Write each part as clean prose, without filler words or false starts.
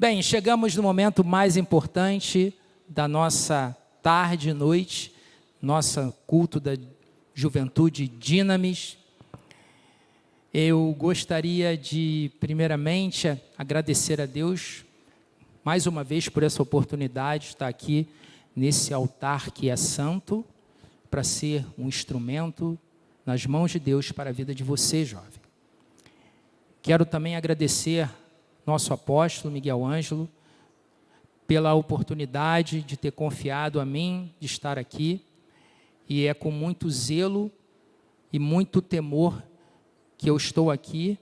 Bem, chegamos no momento mais importante da nossa tarde e noite, nosso culto da Juventude Dinamis. Eu gostaria de, primeiramente, agradecer a Deus, mais uma vez, por essa oportunidade de estar aqui nesse altar que é santo, para ser um instrumento nas mãos de Deus para a vida de você, jovem. Quero também agradecer nosso apóstolo Miguel Ângelo pela oportunidade de ter confiado a mim de estar aqui, e é com muito zelo e muito temor que eu estou aqui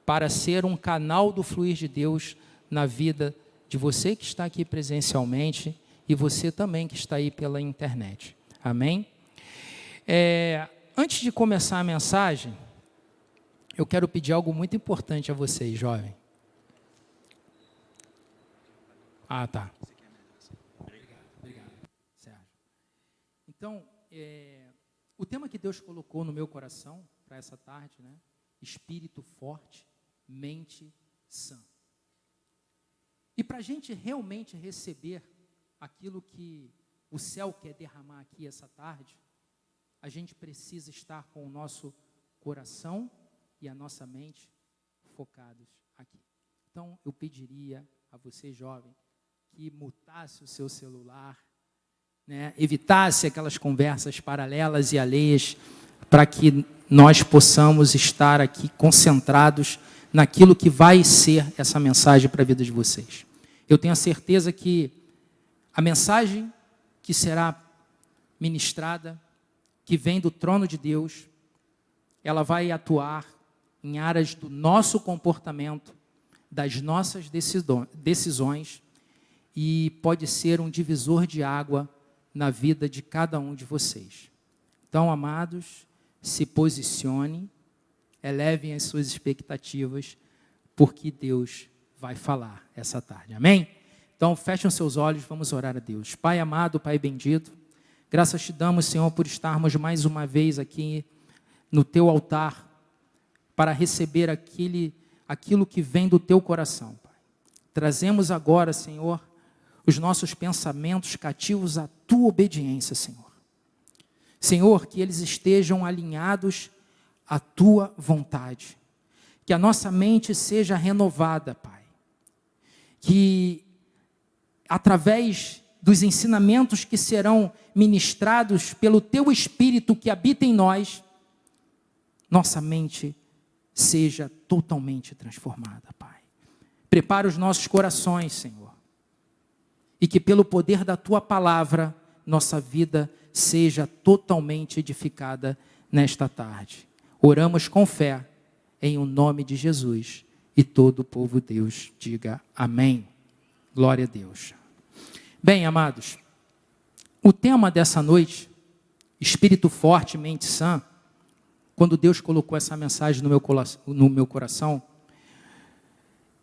para ser um canal do fluir de Deus na vida de você que está aqui presencialmente e você também que está aí pela internet. Amém? Antes de começar a mensagem, eu quero pedir algo muito importante a vocês, jovem. Ah, tá. Obrigado. Sérgio. Então, o tema que Deus colocou no meu coração para essa tarde, né? Espírito forte, mente sã. E para a gente realmente receber aquilo que o céu quer derramar aqui essa tarde, a gente precisa estar com o nosso coração e a nossa mente focados aqui. Então, eu pediria a você, jovem, que mutasse o seu celular, né? Evitasse aquelas conversas paralelas e alheias, para que nós possamos estar aqui concentrados naquilo que vai ser essa mensagem para a vida de vocês. Eu tenho a certeza que a mensagem que será ministrada, que vem do trono de Deus, ela vai atuar em áreas do nosso comportamento, das nossas decisões, e pode ser um divisor de água na vida de cada um de vocês. Então, amados, se posicione, elevem as suas expectativas, porque Deus vai falar essa tarde. Amém? Então, fechem os seus olhos, vamos orar a Deus. Pai amado, Pai bendito, graças te damos, Senhor, por estarmos mais uma vez aqui no teu altar, para receber aquilo que vem do teu coração, Pai. Trazemos agora, Senhor, os nossos pensamentos cativos à tua obediência, Senhor. Senhor, que eles estejam alinhados à tua vontade. Que a nossa mente seja renovada, Pai. Que através dos ensinamentos que serão ministrados pelo teu Espírito que habita em nós, nossa mente seja totalmente transformada, Pai. Prepara os nossos corações, Senhor. E que pelo poder da tua palavra, nossa vida seja totalmente edificada nesta tarde. Oramos com fé, em o nome de Jesus. E todo o povo de Deus diga amém. Glória a Deus. Bem, amados, o tema dessa noite, Espírito forte, mente sã, quando Deus colocou essa mensagem no meu coração,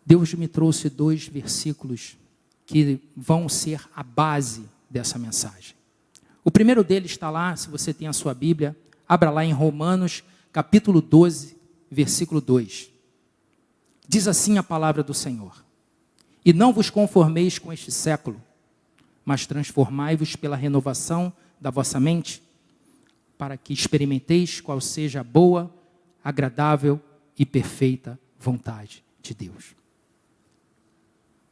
Deus me trouxe 2 versículos que vão ser a base dessa mensagem. O primeiro deles está lá, se você tem a sua Bíblia, abra lá em Romanos, capítulo 12, versículo 2. Diz assim a palavra do Senhor: E não vos conformeis com este século, mas transformai-vos pela renovação da vossa mente, para que experimenteis qual seja a boa, agradável e perfeita vontade de Deus.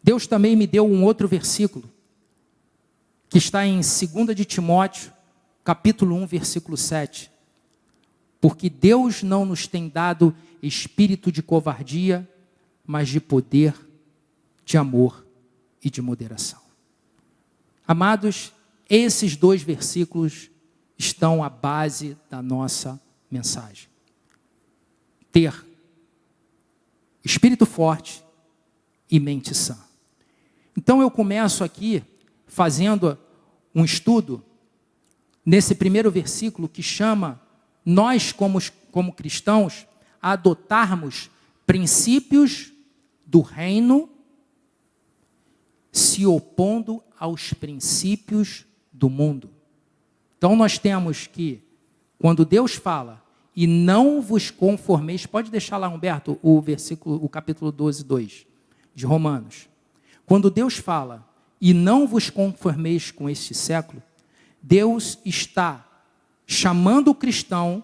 Deus também me deu um outro versículo, que está em 2 de Timóteo, capítulo 1, versículo 7. Porque Deus não nos tem dado espírito de covardia, mas de poder, de amor e de moderação. Amados, esses 2 versículos estão à base da nossa mensagem. Ter espírito forte e mente sã. Então eu começo aqui fazendo um estudo nesse primeiro versículo que chama nós como cristãos a adotarmos princípios do reino se opondo aos princípios do mundo. Então nós temos que, quando Deus fala, e não vos conformeis, pode deixar lá, Humberto, o capítulo 12, 2, de Romanos. quando Deus fala, e não vos conformeis com este século, Deus está chamando o cristão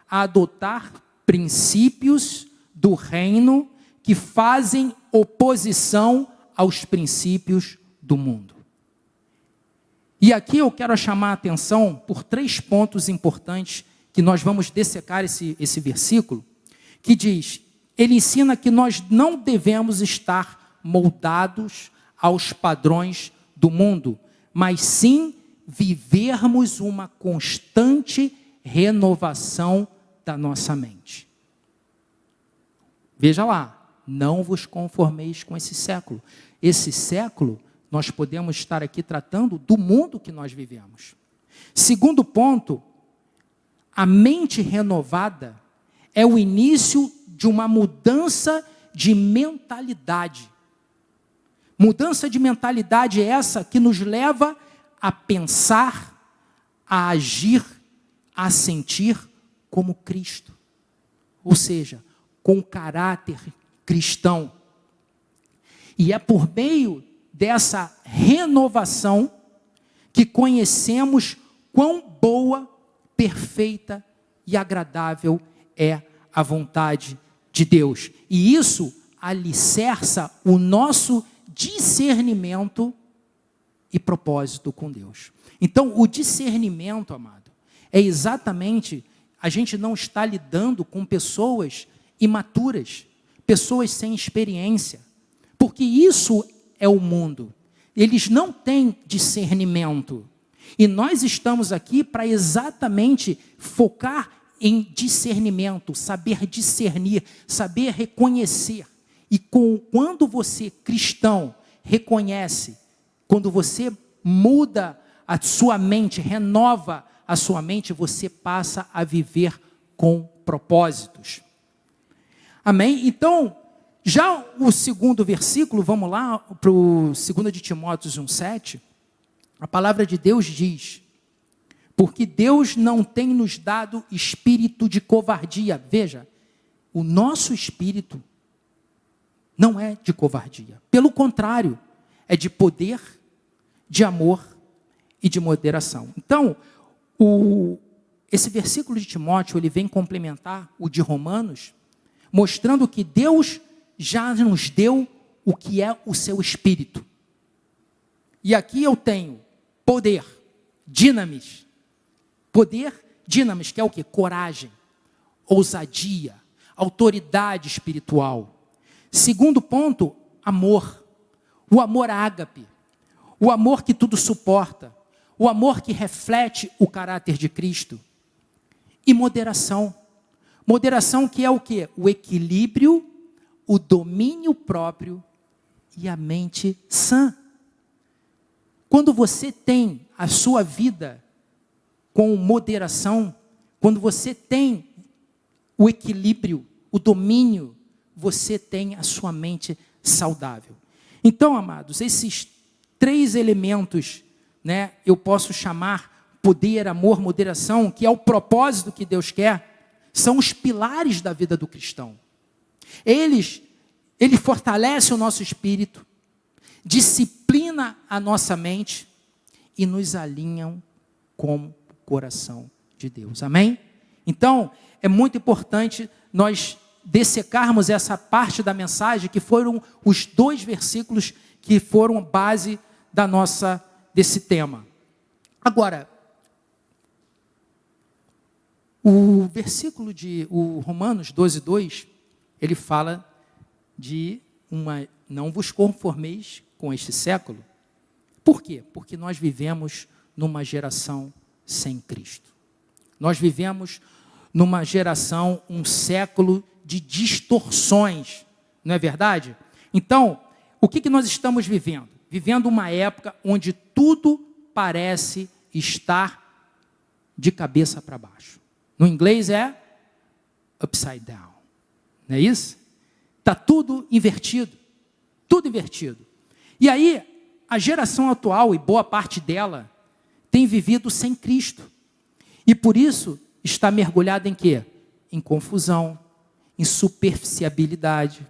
a adotar princípios do reino que fazem oposição aos princípios do mundo. E aqui eu quero chamar a atenção por 3 pontos importantes que nós vamos dissecar esse versículo, que diz, ele ensina que nós não devemos estar moldados aos padrões do mundo, mas sim vivermos uma constante renovação da nossa mente. Veja lá, não vos conformeis com esse século. Esse século, nós podemos estar aqui tratando do mundo que nós vivemos. Segundo ponto, a mente renovada é o início de uma mudança de mentalidade. Mudança de mentalidade é essa que nos leva a pensar, a agir, a sentir como Cristo. Ou seja, com caráter cristão. E é por meio dessa renovação que conhecemos quão boa, perfeita e agradável é a vontade de Deus. E isso alicerça o nosso discernimento e propósito com Deus. Então, o discernimento, amado, é exatamente a gente não estar lidando com pessoas imaturas, pessoas sem experiência, porque isso é o mundo. Eles não têm discernimento. E nós estamos aqui para exatamente focar em discernimento, saber discernir, saber reconhecer. E quando você, cristão, reconhece, quando você muda a sua mente, renova a sua mente, você passa a viver com propósitos. Amém? Então, já o segundo versículo, vamos lá para o 2 de Timóteo 1,7, a palavra de Deus diz, porque Deus não tem nos dado espírito de covardia. Veja, o nosso espírito não é de covardia. Pelo contrário, é de poder, de amor e de moderação. Então, esse versículo de Timóteo, ele vem complementar o de Romanos, mostrando que Deus já nos deu o que é o seu espírito. E aqui eu tenho poder, dinamis. Poder, dinamis, que é o quê? Coragem, ousadia, autoridade espiritual. Segundo ponto, amor. O amor ágape. O amor que tudo suporta. O amor que reflete o caráter de Cristo. E moderação. Moderação que é o quê? O equilíbrio, o domínio próprio e a mente sã. Quando você tem a sua vida com moderação, quando você tem o equilíbrio, o domínio, você tem a sua mente saudável. Então, amados, esses 3 elementos, né, eu posso chamar poder, amor, moderação, que é o propósito que Deus quer, são os pilares da vida do cristão. Ele fortalece o nosso espírito, disciplina a nossa mente e nos alinham com o coração de Deus. Amém? Então, é muito importante nós dessecarmos essa parte da mensagem, que foram os 2 versículos que foram base desse tema. Agora, o versículo o Romanos 12:2, ele fala de não vos conformeis com este século. Por quê? Porque nós vivemos numa geração sem Cristo. Nós vivemos numa geração, um século de distorções, não é verdade? Então, o que nós estamos vivendo? Vivendo uma época onde tudo parece estar de cabeça para baixo. No inglês é upside down, não é isso? Está tudo invertido, tudo invertido. E aí, a geração atual, e boa parte dela, tem vivido sem Cristo. E por isso, está mergulhada em quê? Em confusão, em superficialidade,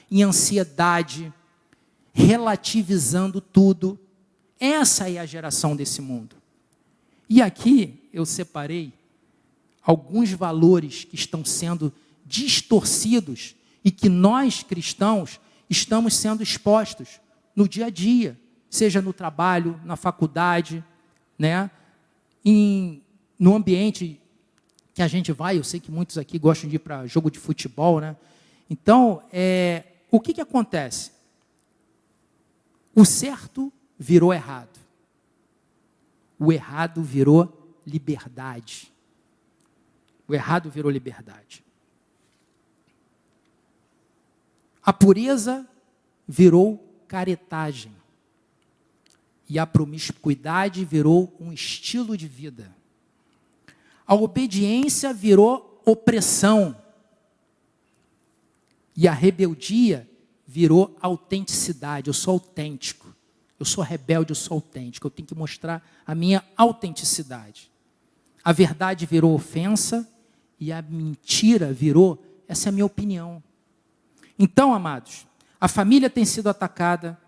em ansiedade, relativizando tudo. Essa é a geração desse mundo. E aqui eu separei alguns valores que estão sendo distorcidos e que nós, cristãos, estamos sendo expostos no dia a dia, seja no trabalho, na faculdade, né? No ambiente que a gente vai. Eu sei que muitos aqui gostam de ir para jogo de futebol, né? Então, o que acontece? O certo virou errado. O errado virou liberdade. O errado virou liberdade. A pureza virou caretagem. E a promiscuidade virou um estilo de vida. A obediência virou opressão. E a rebeldia virou autenticidade. Eu sou autêntico. Eu sou rebelde, eu sou autêntico. Eu tenho que mostrar a minha autenticidade. A verdade virou ofensa e a mentira virou, essa é a minha opinião. Então, amados, a família tem sido atacada,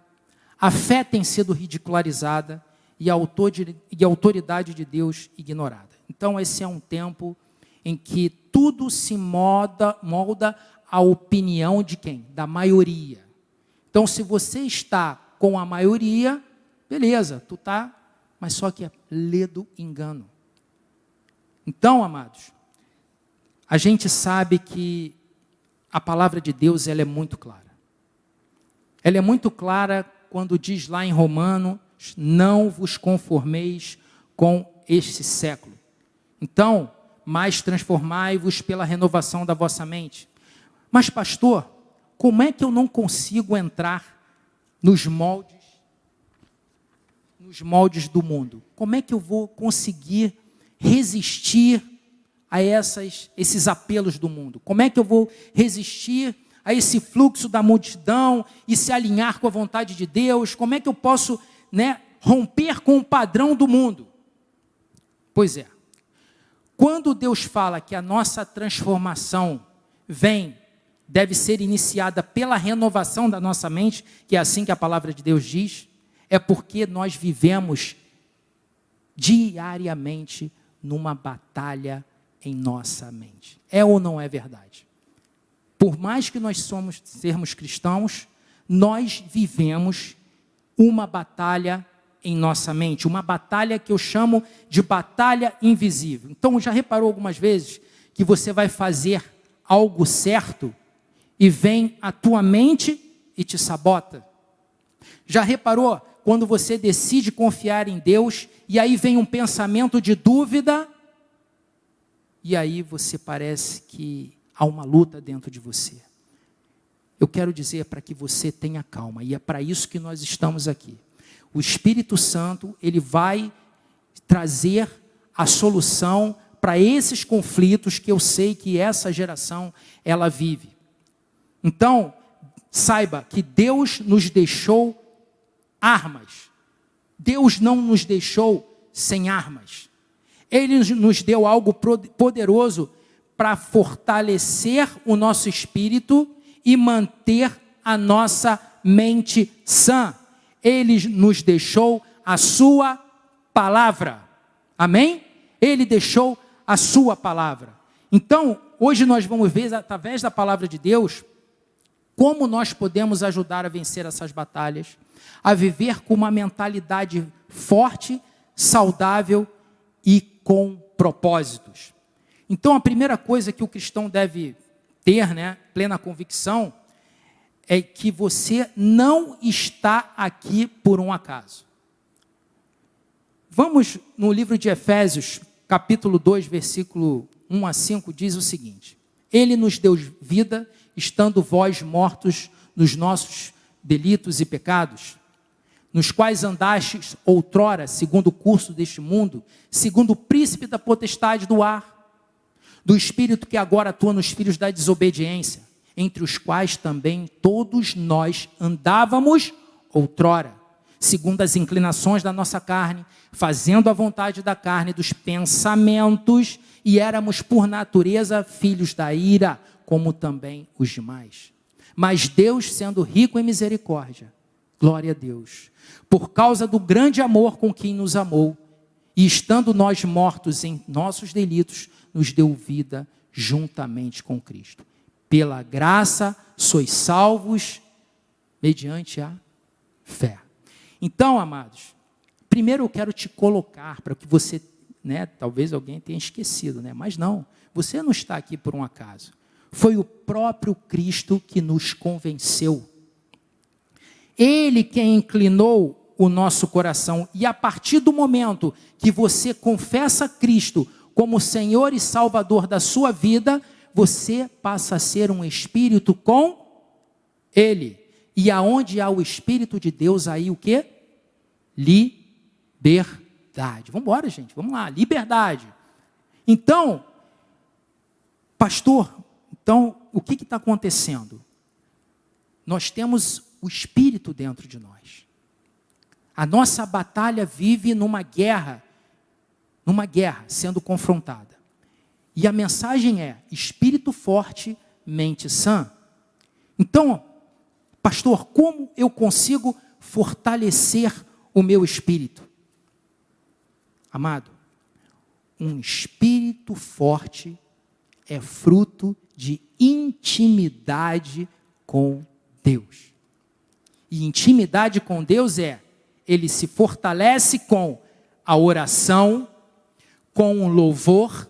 a fé tem sido ridicularizada e a autoridade de Deus ignorada. Então, esse é um tempo em que tudo se molda à opinião de quem? Da maioria. Então, se você está com a maioria, beleza, tu está, mas só que é ledo engano. Então, amados, a gente sabe que a palavra de Deus ela é muito clara. Ela é muito clara quando diz lá em Romanos, não vos conformeis com este século. Então, mas transformai-vos pela renovação da vossa mente. Mas, pastor, como é que eu não consigo entrar nos moldes do mundo? Como é que eu vou conseguir resistir a esses apelos do mundo? Como é que eu vou resistir a esse fluxo da multidão e se alinhar com a vontade de Deus? Como é que eu posso, romper com o padrão do mundo? Pois é, quando Deus fala que a nossa transformação deve ser iniciada pela renovação da nossa mente, que é assim que a palavra de Deus diz, é porque nós vivemos diariamente numa batalha em nossa mente. É ou não é verdade? Por mais que nós sermos cristãos, nós vivemos uma batalha em nossa mente, uma batalha que eu chamo de batalha invisível. Então, já reparou algumas vezes que você vai fazer algo certo e vem a tua mente e te sabota? Já reparou quando você decide confiar em Deus e aí vem um pensamento de dúvida e aí você parece que há uma luta dentro de você? Eu quero dizer para que você tenha calma, e é para isso que nós estamos aqui. O Espírito Santo, ele vai trazer a solução para esses conflitos que eu sei que essa geração, ela vive. Então, saiba que Deus nos deixou armas. Deus não nos deixou sem armas. Ele nos deu algo poderoso para fortalecer o nosso espírito e manter a nossa mente sã. Ele nos deixou a sua palavra. Amém? Ele deixou a sua palavra. Então, hoje nós vamos ver, através da palavra de Deus, como nós podemos ajudar a vencer essas batalhas, a viver com uma mentalidade forte, saudável e com propósitos. Então, a primeira coisa que o cristão deve ter, plena convicção, é que você não está aqui por um acaso. Vamos no livro de Efésios, capítulo 2, versículo 1 a 5, diz o seguinte: Ele nos deu vida, estando vós mortos nos nossos delitos e pecados, nos quais andastes outrora, segundo o curso deste mundo, segundo o príncipe da potestade do ar, do espírito que agora atua nos filhos da desobediência, entre os quais também todos nós andávamos outrora, segundo as inclinações da nossa carne, fazendo a vontade da carne e dos pensamentos, e éramos por natureza filhos da ira, como também os demais. Mas Deus, sendo rico em misericórdia, glória a Deus, por causa do grande amor com quem nos amou, e estando nós mortos em nossos delitos, nos deu vida juntamente com Cristo. Pela graça sois salvos mediante a fé. Então, amados, primeiro eu quero te colocar para que você, talvez alguém tenha esquecido, mas não, você não está aqui por um acaso. Foi o próprio Cristo que nos convenceu. Ele quem inclinou o nosso coração. E a partir do momento que você confessa Cristo como Senhor e Salvador da sua vida, você passa a ser um espírito com Ele. E aonde há o Espírito de Deus, aí o quê? Liberdade. Vamos embora, gente, vamos lá, liberdade. Então, pastor, o que está acontecendo? Nós temos o Espírito dentro de nós. A nossa batalha vive numa guerra sendo confrontada. E a mensagem é: espírito forte, mente sã. Então, pastor, como eu consigo fortalecer o meu espírito? Amado, um espírito forte é fruto de intimidade com Deus. E intimidade com Deus ele se fortalece com a oração, com o louvor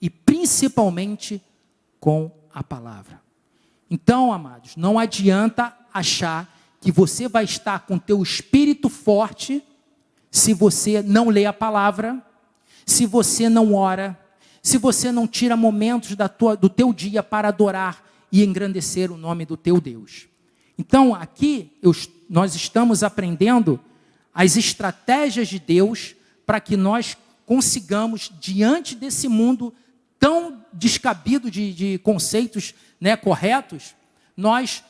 e principalmente com a palavra. Então, amados, não adianta achar que você vai estar com teu espírito forte se você não lê a palavra, se você não ora, se você não tira momentos do teu dia para adorar e engrandecer o nome do teu Deus. Então, aqui nós estamos aprendendo as estratégias de Deus para que nós consigamos, diante desse mundo tão descabido de conceitos corretos, nós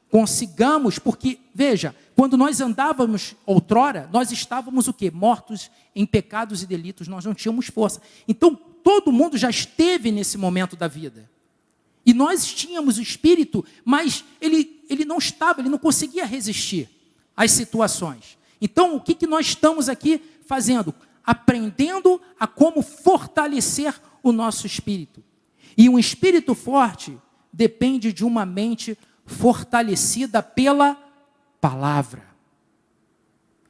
consigamos, porque, veja, quando nós andávamos outrora, nós estávamos o quê? Mortos em pecados e delitos, nós não tínhamos força. Então, todo mundo já esteve nesse momento da vida. E nós tínhamos o Espírito, mas ele não estava, ele não conseguia resistir às situações. Então, o que nós estamos aqui fazendo? Aprendendo a como fortalecer o nosso espírito. E um espírito forte depende de uma mente fortalecida pela palavra.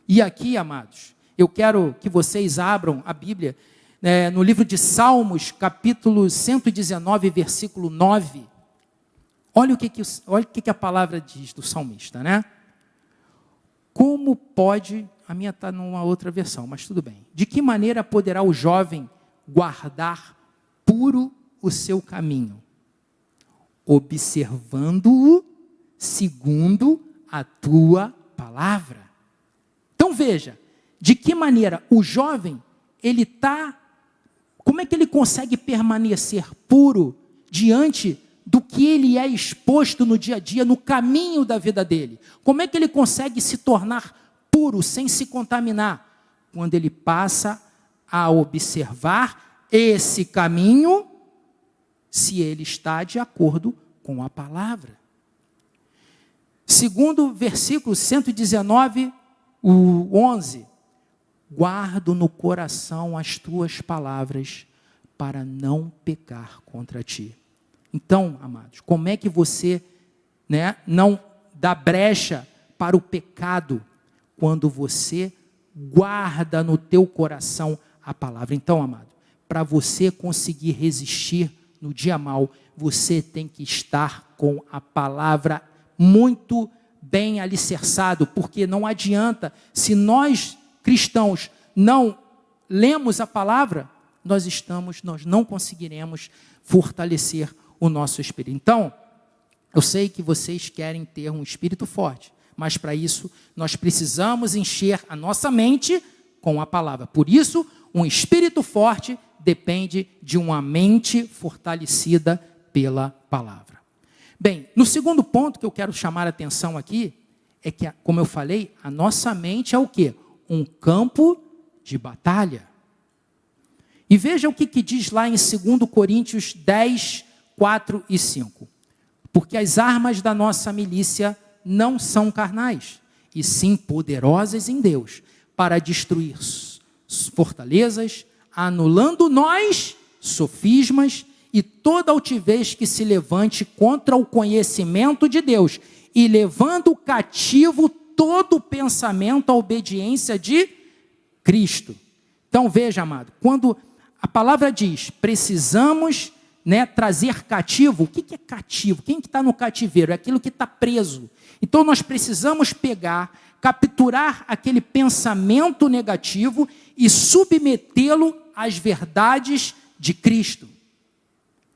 E aqui, amados, eu quero que vocês abram a Bíblia no livro de Salmos, capítulo 119, versículo 9. Olha o que a palavra diz do salmista, Como pode, a minha está numa outra versão, mas tudo bem. De que maneira poderá o jovem guardar puro o seu caminho? Observando-o segundo a tua palavra. Então veja, de que maneira o jovem, como é que ele consegue permanecer puro diante do que ele é exposto no dia a dia, no caminho da vida dele? Como é que ele consegue se tornar puro, sem se contaminar? Quando ele passa a observar esse caminho, se ele está de acordo com a palavra. Segundo versículo 119, o 11. Guardo no coração as tuas palavras para não pecar contra ti. Então, amados, como é que você não dá brecha para o pecado? Quando você guarda no teu coração a palavra. Então, amado, para você conseguir resistir no dia mau, você tem que estar com a palavra muito bem alicerçado, porque não adianta, se nós cristãos não lemos a palavra, nós não conseguiremos fortalecer o nosso espírito. Então, eu sei que vocês querem ter um espírito forte, mas para isso nós precisamos encher a nossa mente com a palavra. Por isso, um espírito forte depende de uma mente fortalecida pela palavra. Bem, no segundo ponto que eu quero chamar a atenção aqui, é que, como eu falei, a nossa mente é o quê? Um campo de batalha. E veja o que diz lá em 2 Coríntios 10, 4 e 5. porque as armas da nossa milícia não são carnais, e sim poderosas em Deus, para destruir fortalezas, anulando nós, sofismas, e toda altivez que se levante contra o conhecimento de Deus, e levando cativo todo pensamento à obediência de Cristo. Então veja, amado, quando a palavra diz, precisamos, trazer cativo, o que é cativo? Quem que está no cativeiro? É aquilo que está preso. Então nós precisamos pegar, capturar aquele pensamento negativo e submetê-lo às verdades de Cristo.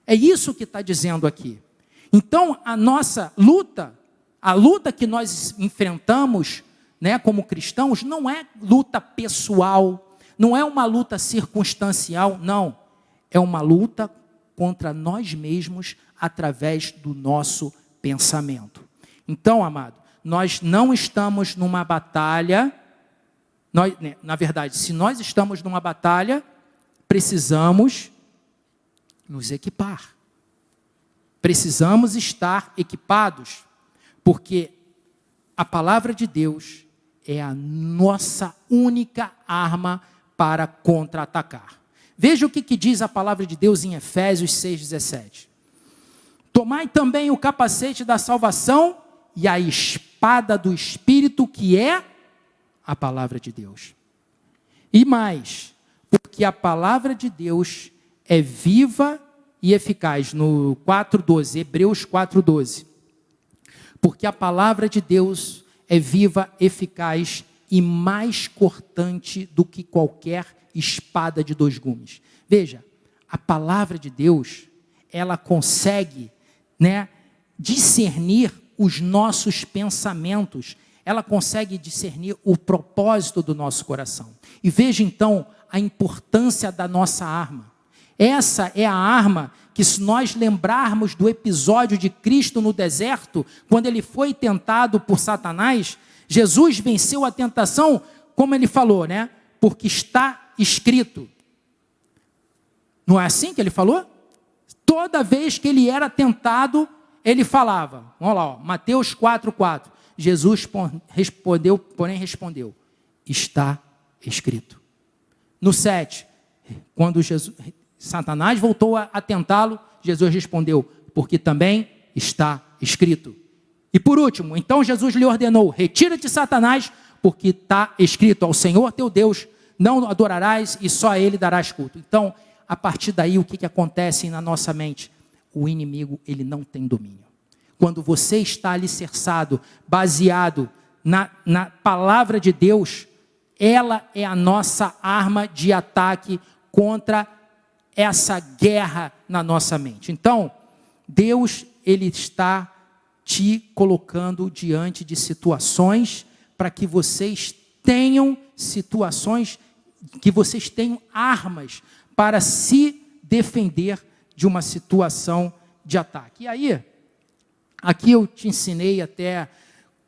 É isso que está dizendo aqui. Então a nossa luta, a luta que nós enfrentamos, como cristãos, não é luta pessoal, não é uma luta circunstancial, não. É uma luta contra nós mesmos através do nosso pensamento. Então, amado, nós não estamos numa batalha, na verdade, se nós estamos numa batalha, precisamos nos equipar. Precisamos estar equipados, porque a palavra de Deus é a nossa única arma para contra-atacar. Veja o que diz a palavra de Deus em Efésios 6,17. Tomai também o capacete da salvação e a espada do Espírito, que é a palavra de Deus. E mais, porque a palavra de Deus é viva e eficaz. No 4,12, Hebreus 4,12. Porque a palavra de Deus é viva, eficaz e mais cortante do que qualquer espada de 2 gumes. Veja, a palavra de Deus, ela consegue, discernir os nossos pensamentos, ela consegue discernir o propósito do nosso coração. E veja então a importância da nossa arma. Essa é a arma que, se nós lembrarmos do episódio de Cristo no deserto, quando ele foi tentado por Satanás, Jesus venceu a tentação, como ele falou, porque está escrito. Não é assim que ele falou? Toda vez que ele era tentado, ele falava. Vamos lá, Mateus 4,4. Jesus respondeu, está escrito. No 7, quando Satanás voltou a tentá-lo, Jesus respondeu, porque também está escrito. E por último, então Jesus lhe ordenou, retira-te, Satanás, porque está escrito, ao Senhor teu Deus não adorarás e só a Ele darás culto. Então, a partir daí, o que acontece na nossa mente? O inimigo, ele não tem domínio. Quando você está alicerçado, baseado na palavra de Deus, ela é a nossa arma de ataque contra essa guerra na nossa mente. Então, Deus, ele está te colocando diante de situações para que vocês tenham situações, que vocês tenham armas para se defender de uma situação de ataque. E aí, aqui eu te ensinei até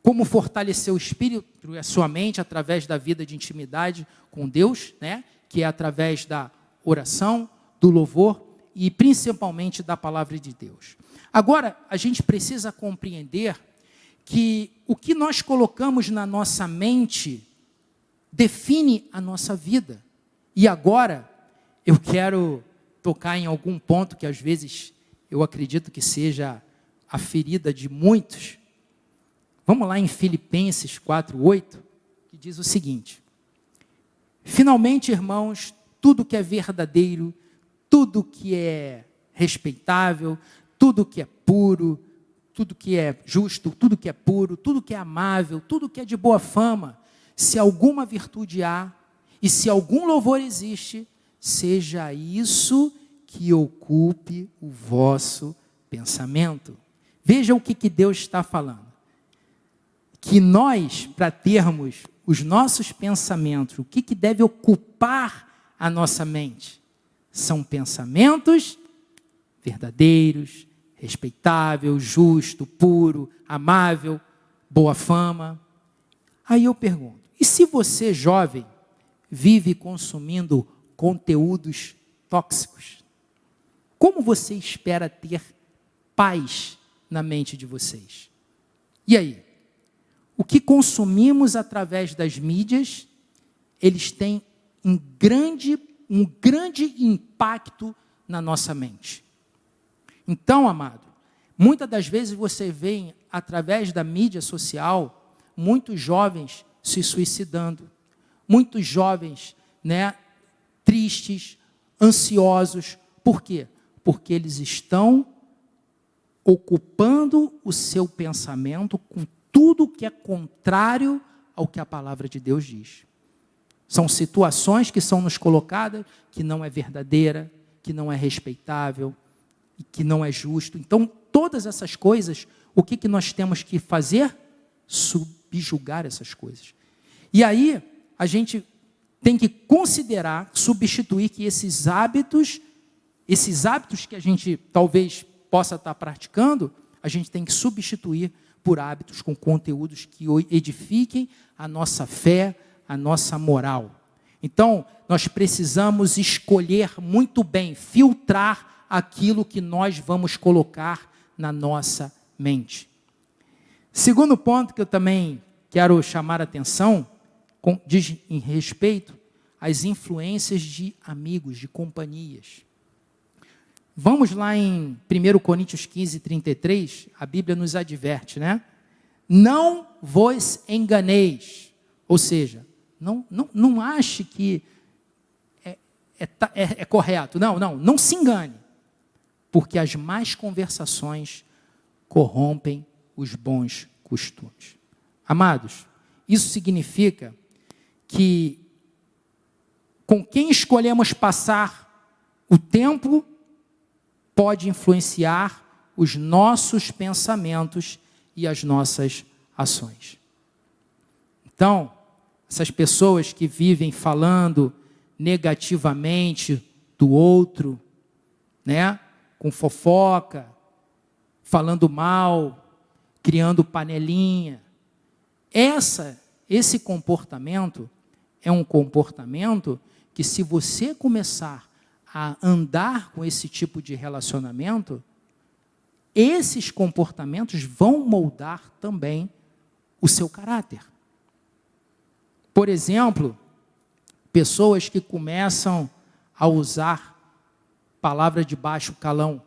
como fortalecer o espírito e a sua mente através da vida de intimidade com Deus, que é através da oração, do louvor e principalmente da palavra de Deus. Agora, a gente precisa compreender que o que nós colocamos na nossa mente define a nossa vida. E agora, eu quero tocar em algum ponto que às vezes eu acredito que seja a ferida de muitos. Vamos lá em Filipenses 4:8, que diz o seguinte: finalmente, irmãos, tudo que é verdadeiro, tudo que é respeitável, tudo que é puro, tudo que é justo, tudo que é puro, tudo que é amável, tudo que é de boa fama, se alguma virtude há e se algum louvor existe, seja isso que ocupe o vosso pensamento. Veja o que Deus está falando. Que nós, para termos os nossos pensamentos, o que deve ocupar a nossa mente? São pensamentos verdadeiros, respeitável, justo, puro, amável, boa fama. Aí eu pergunto, e se você, jovem, vive consumindo conteúdos tóxicos, como você espera ter paz na mente de vocês. E aí? O que consumimos através das mídias, eles têm um grande impacto na nossa mente. Então, amado, muitas das vezes você vê, através da mídia social, muitos jovens se suicidando, muitos jovens, tristes, ansiosos. Por quê? Porque eles estão ocupando o seu pensamento com tudo que é contrário ao que a palavra de Deus diz. São situações que são nos colocadas que não é verdadeira, que não é respeitável, e que não é justo. Então, todas essas coisas, o que nós temos que fazer? Subjugar essas coisas. E aí, a gente tem que considerar, substituir que esses hábitos que a gente talvez possa estar praticando, a gente tem que substituir por hábitos com conteúdos que edifiquem a nossa fé, a nossa moral. Então, nós precisamos escolher muito bem, filtrar aquilo que nós vamos colocar na nossa mente. Segundo ponto que eu também quero chamar a atenção, diz em respeito às influências de amigos, de companhias. Vamos lá em 1 Coríntios 15, 33, a Bíblia nos adverte, Não vos enganeis. Ou seja, não ache que é correto. Não se engane. Porque as más conversações corrompem os bons costumes. Amados, isso significa que com quem escolhemos passar o tempo pode influenciar os nossos pensamentos e as nossas ações. Então, essas pessoas que vivem falando negativamente do outro, com fofoca, falando mal, criando panelinha, esse comportamento é um comportamento que, se você começar a andar com esse tipo de relacionamento, esses comportamentos vão moldar também o seu caráter. Por exemplo, pessoas que começam a usar palavra de baixo calão,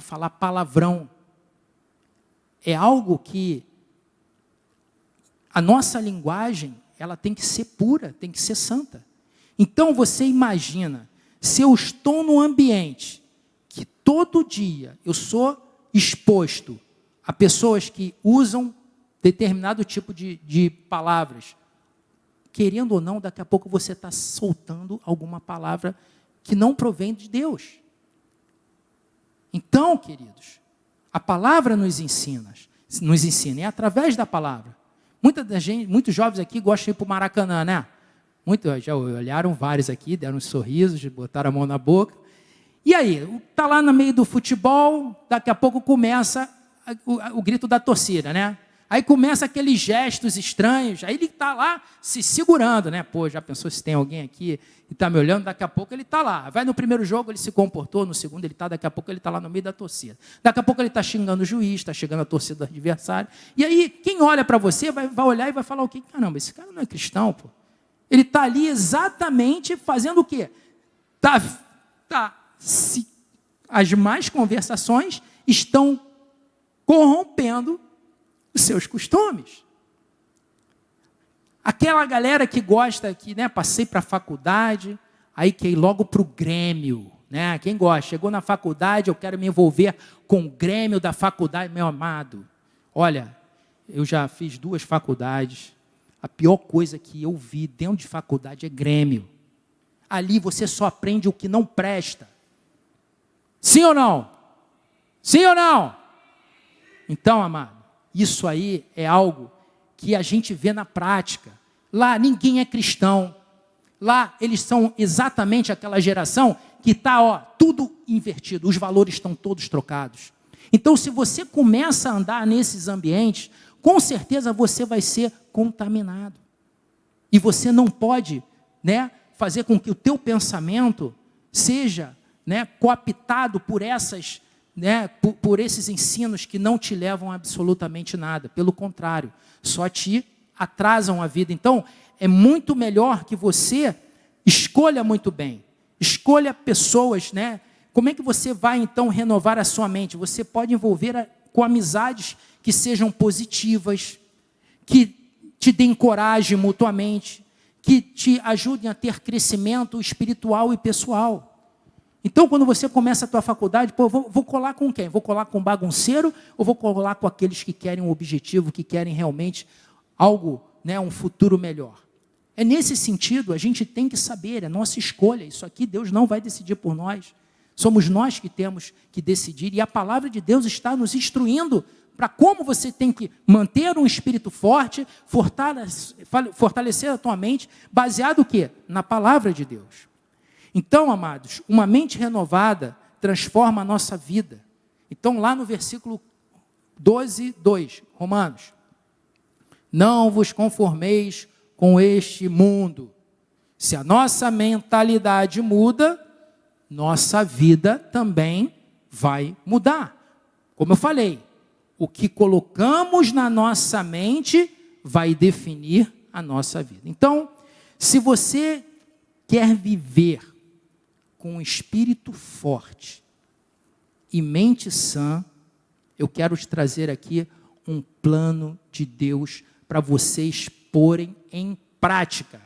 falar palavrão. É algo que a nossa linguagem, ela tem que ser pura, tem que ser santa. Então você imagina, se eu estou num ambiente que todo dia eu sou exposto a pessoas que usam determinado tipo de palavras, querendo ou não, daqui a pouco você está soltando alguma palavra que não provém de Deus. Então, queridos, a palavra nos ensina, é através da palavra. Muitos jovens aqui gostam de ir para o Maracanã, já olharam vários aqui, deram uns sorrisos, botaram a mão na boca. E aí, está lá no meio do futebol, daqui a pouco começa o grito da torcida, Aí começa aqueles gestos estranhos, aí ele está lá se segurando, Pô, já pensou se tem alguém aqui que está me olhando? Daqui a pouco ele está lá. Vai no primeiro jogo, ele se comportou, no segundo ele está, daqui a pouco ele está lá no meio da torcida. Daqui a pouco ele está xingando o juiz, está chegando a torcida do adversário. E aí, quem olha para você vai olhar e vai falar o quê? Caramba, esse cara não é cristão, pô. Ele está ali exatamente fazendo o quê? As más conversações estão corrompendo os seus costumes. Aquela galera que gosta, que passei para a faculdade, aí quer ir logo para o Grêmio. Quem gosta? Chegou na faculdade, eu quero me envolver com o Grêmio da faculdade. Meu amado, olha, eu já fiz 2 faculdades. A pior coisa que eu vi dentro de faculdade é Grêmio. Ali você só aprende o que não presta. Sim ou não? Sim ou não? Então, amado, isso aí é algo que a gente vê na prática. Lá ninguém é cristão. Lá eles são exatamente aquela geração que está tudo invertido. Os valores estão todos trocados. Então, se você começa a andar nesses ambientes, com certeza você vai ser contaminado. E você não pode fazer com que o teu pensamento seja cooptado por essas né, por esses ensinos que não te levam a absolutamente nada. Pelo contrário, só te atrasam a vida. Então, é muito melhor que você escolha muito bem. Escolha pessoas, né? Como é que você vai, então, renovar a sua mente? Você pode envolver com amizades que sejam positivas, que te deem coragem mutuamente, que te ajudem a ter crescimento espiritual e pessoal. Então, quando você começa a tua faculdade, vou colar com quem? Vou colar com bagunceiro ou vou colar com aqueles que querem um objetivo, que querem realmente algo, né, um futuro melhor? É nesse sentido, a gente tem que saber, é nossa escolha. Isso aqui Deus não vai decidir por nós. Somos nós que temos que decidir. E a palavra de Deus está nos instruindo para como você tem que manter um espírito forte, fortalecer a tua mente, baseado o quê? Na palavra de Deus. Então, amados, uma mente renovada transforma a nossa vida. Então, lá no versículo 12, 2, Romanos. Não vos conformeis com este mundo. Se a nossa mentalidade muda, nossa vida também vai mudar. Como eu falei, o que colocamos na nossa mente vai definir a nossa vida. Então, se você quer viver com um espírito forte e mente sã, eu quero te trazer aqui um plano de Deus para vocês porem em prática.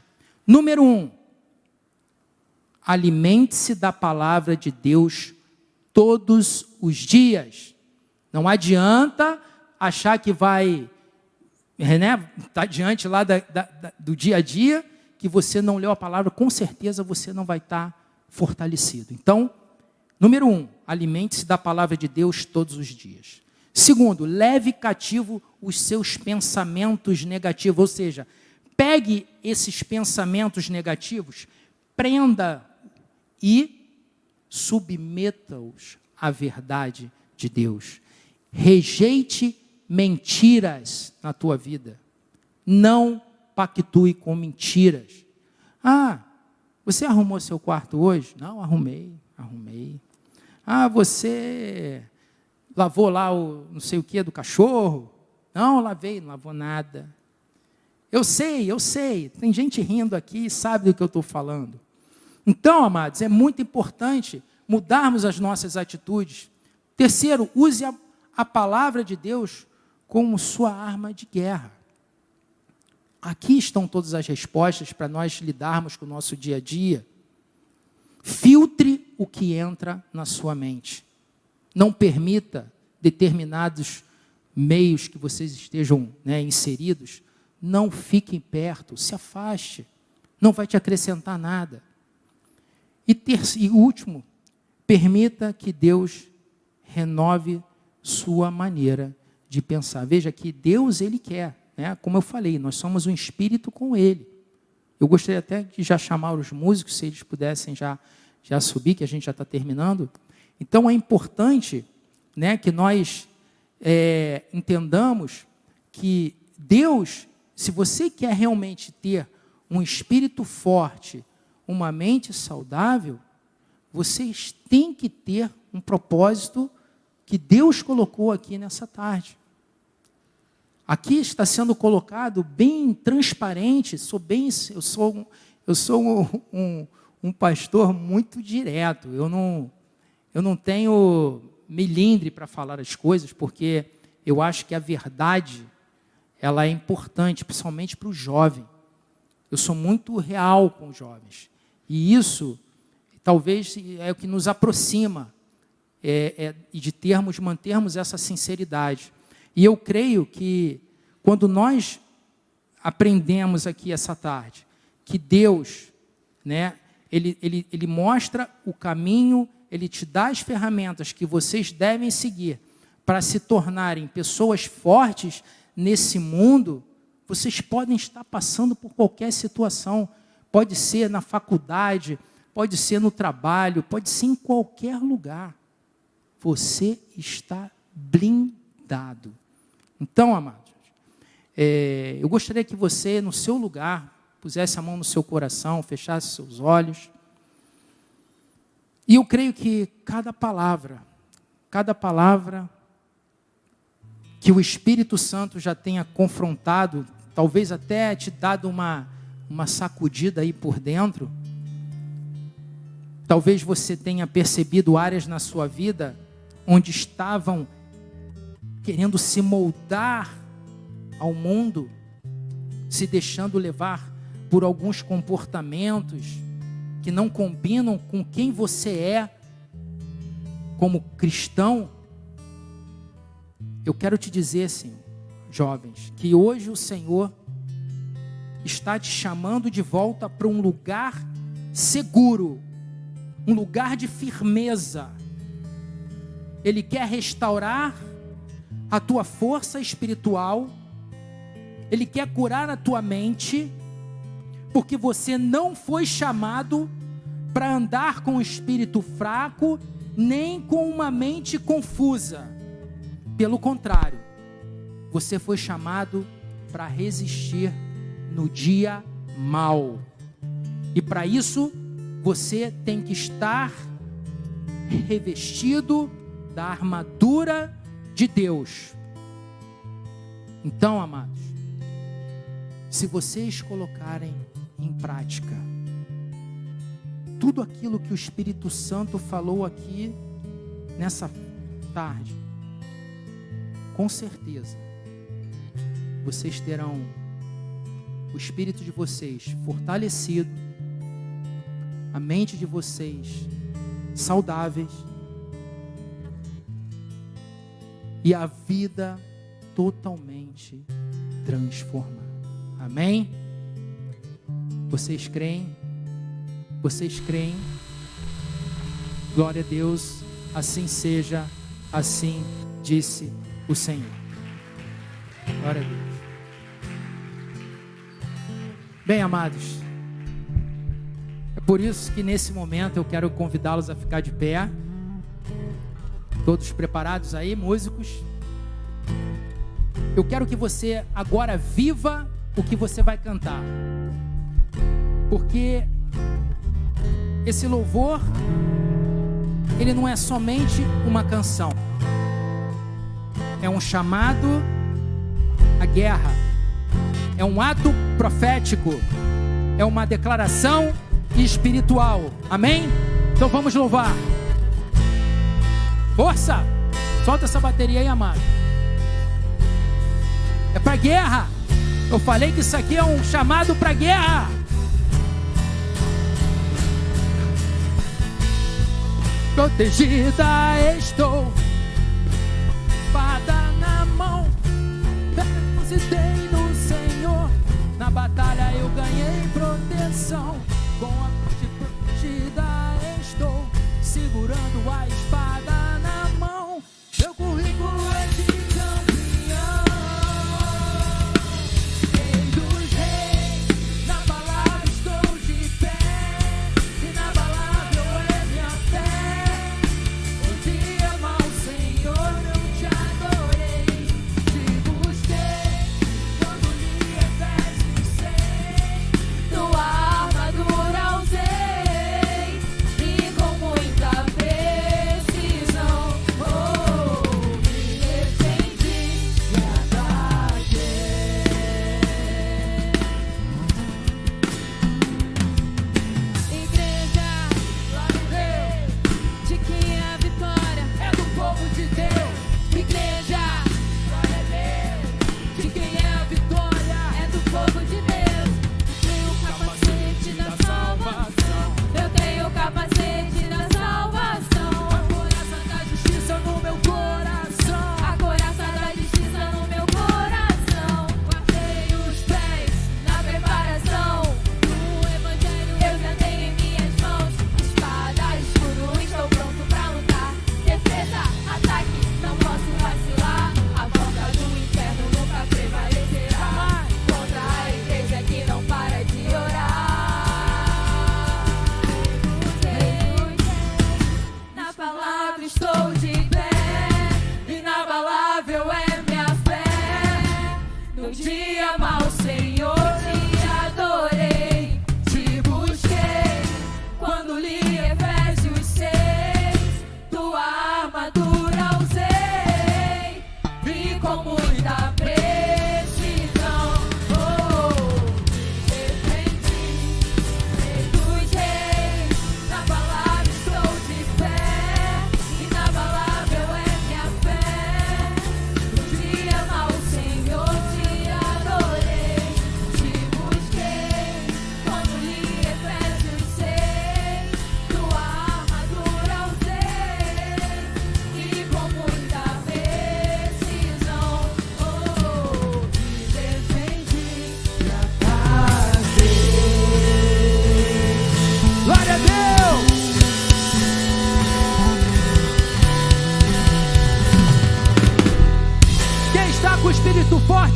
Número 1, alimente-se da palavra de Deus todos os dias. Não adianta achar que vai, né, tá diante lá do dia a dia, que você não leu a palavra, com certeza você não vai estar fortalecido. Então, número 1, alimente-se da palavra de Deus todos os dias. Segundo, leve cativo os seus pensamentos negativos, ou seja, pegue esses pensamentos negativos, prenda e submeta-os à verdade de Deus. Rejeite mentiras na tua vida. Não pactue com mentiras. Ah, você arrumou seu quarto hoje? Não, arrumei. Ah, você lavou lá o não sei o que do cachorro? Não, lavei, não lavou nada. Eu sei. Tem gente rindo aqui e sabe do que eu estou falando. Então, amados, é muito importante mudarmos as nossas atitudes. Terceiro, use a palavra de Deus como sua arma de guerra. Aqui estão todas as respostas para nós lidarmos com o nosso dia a dia. Filtre o que entra na sua mente. Não permita determinados meios que vocês estejam, né, inseridos. Não fiquem perto, se afaste. Não vai te acrescentar nada. E último, permita que Deus renove sua maneira de pensar. Veja que Deus, Ele quer, né? Como eu falei, nós somos um espírito com Ele. Eu gostaria até de já chamar os músicos, se eles pudessem já subir, que a gente já está terminando. Então, é importante, né, que nós entendamos que Deus, se você quer realmente ter um espírito forte, uma mente saudável, vocês têm que ter um propósito que Deus colocou aqui nessa tarde. Aqui está sendo colocado bem transparente. Eu sou um pastor muito direto. Eu não tenho melindre para falar as coisas, porque eu acho que a verdade ela é importante, principalmente para o jovem. Eu sou muito real com os jovens. E isso, talvez, é o que nos aproxima de mantermos essa sinceridade. E eu creio que, quando nós aprendemos aqui essa tarde, que Deus, né, Ele mostra o caminho, Ele te dá as ferramentas que vocês devem seguir para se tornarem pessoas fortes nesse mundo, vocês podem estar passando por qualquer situação. Pode ser na faculdade, pode ser no trabalho, pode ser em qualquer lugar. Você está blindado. Então, amados, eu gostaria que você, no seu lugar, pusesse a mão no seu coração, fechasse seus olhos. E eu creio que cada palavra cada palavra que o Espírito Santo já tenha confrontado, talvez até te dado uma sacudida aí por dentro. Talvez você tenha percebido áreas na sua vida onde estavam querendo se moldar ao mundo, se deixando levar por alguns comportamentos que não combinam com quem você é como cristão. Eu quero te dizer, Senhor, jovens, que hoje o Senhor está te chamando de volta para um lugar seguro, um lugar de firmeza. Ele quer restaurar a tua força espiritual, Ele quer curar a tua mente, porque você não foi chamado para andar com o espírito fraco, nem com uma mente confusa. Pelo contrário, você foi chamado para resistir no dia mau. E para isso, você tem que estar revestido da armadura de Deus. Então, amados, se vocês colocarem em prática tudo aquilo que o Espírito Santo falou aqui nessa tarde, com certeza vocês terão o espírito de vocês fortalecido, a mente de vocês saudáveis e a vida totalmente transformada. Amém? Vocês creem? Vocês creem? Glória a Deus, assim seja, assim disse o Senhor. Glória a Deus. Bem, amados, é por isso que nesse momento eu quero convidá-los a ficar de pé. Todos preparados aí, músicos? Eu quero que você agora viva o que você vai cantar, porque esse louvor, ele não é somente uma canção, é um chamado à guerra, é um ato profético, é uma declaração espiritual. Amém? Então vamos louvar. Força! Solta essa bateria aí, amado. É para guerra. Eu falei que isso aqui é um chamado para guerra. Protegida estou, espada na mão, depositei no Senhor, na batalha eu ganhei proteção, com a cruz protegida estou, segurando a espada na mão, meu currículo é de campeão, rei dos reis, na palavra estou de pé, inabalável é minha fé. No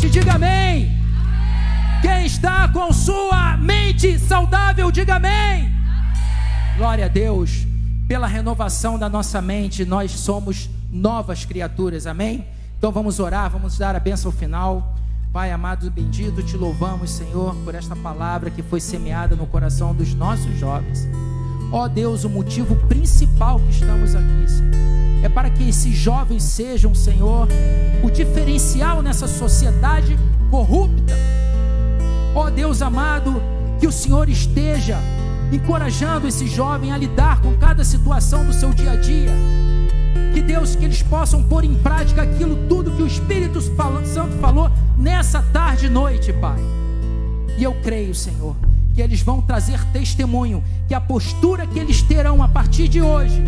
mente, diga amém. Quem está com sua mente saudável, diga amém. Glória a Deus. Pela renovação da nossa mente, nós somos novas criaturas, amém? Então vamos orar, vamos dar a bênção final. Pai amado e bendito, te louvamos, Senhor, por esta palavra que foi semeada no coração dos nossos jovens. Ó Deus, o motivo principal que estamos aqui, Senhor, é para que esses jovens sejam, Senhor, o diferencial nessa sociedade corrupta. Ó Deus amado, que o Senhor esteja encorajando esse jovem a lidar com cada situação do seu dia a dia. Que Deus, que eles possam pôr em prática aquilo tudo que o Espírito Santo falou nessa tarde e noite, Pai. E eu creio, Senhor, que eles vão trazer testemunho, que a postura que eles terão a partir de hoje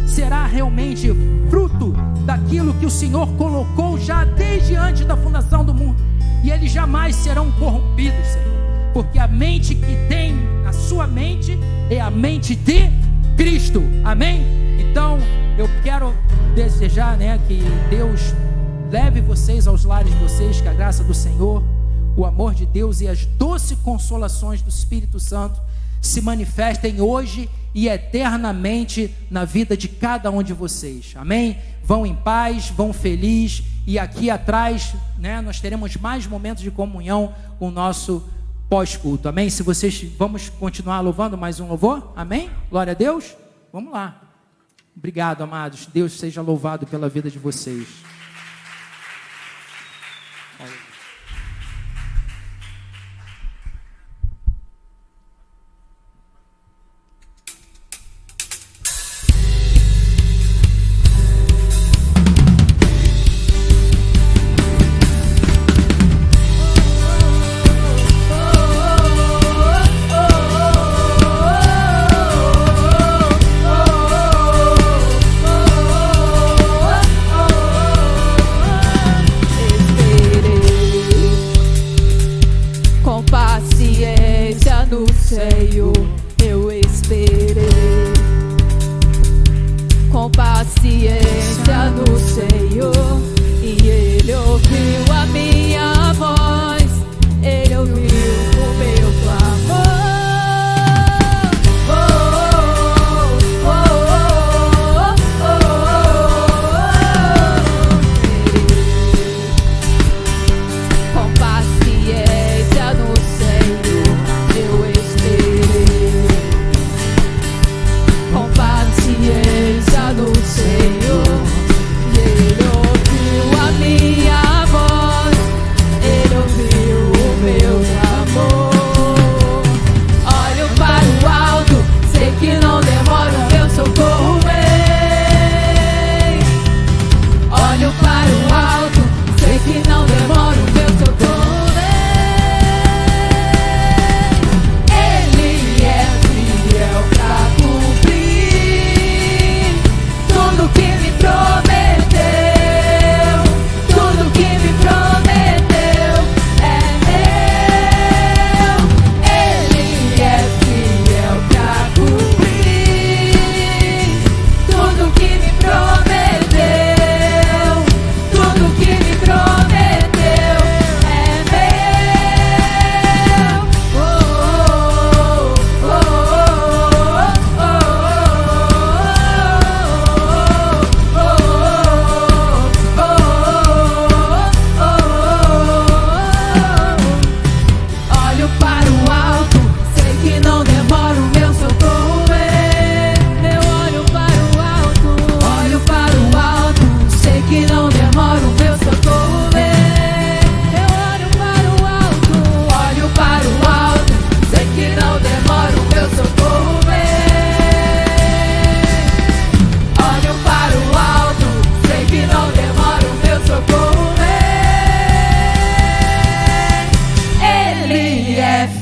será realmente fruto daquilo que o Senhor colocou já desde antes da fundação do mundo. E eles jamais serão corrompidos, Senhor, porque a mente que tem na sua mente é a mente de Cristo, amém? Então eu quero desejar, que Deus leve vocês aos lares de vocês, que a graça do Senhor, o amor de Deus e as doces consolações do Espírito Santo se manifestem hoje e eternamente na vida de cada um de vocês, amém? Vão em paz, vão felizes, e aqui atrás, nós teremos mais momentos de comunhão com o nosso pós-culto, amém? Se vocês, vamos continuar louvando mais um louvor, amém? Glória a Deus, vamos lá. Obrigado, amados, Deus seja louvado pela vida de vocês.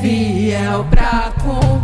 Fiel pra cumprir.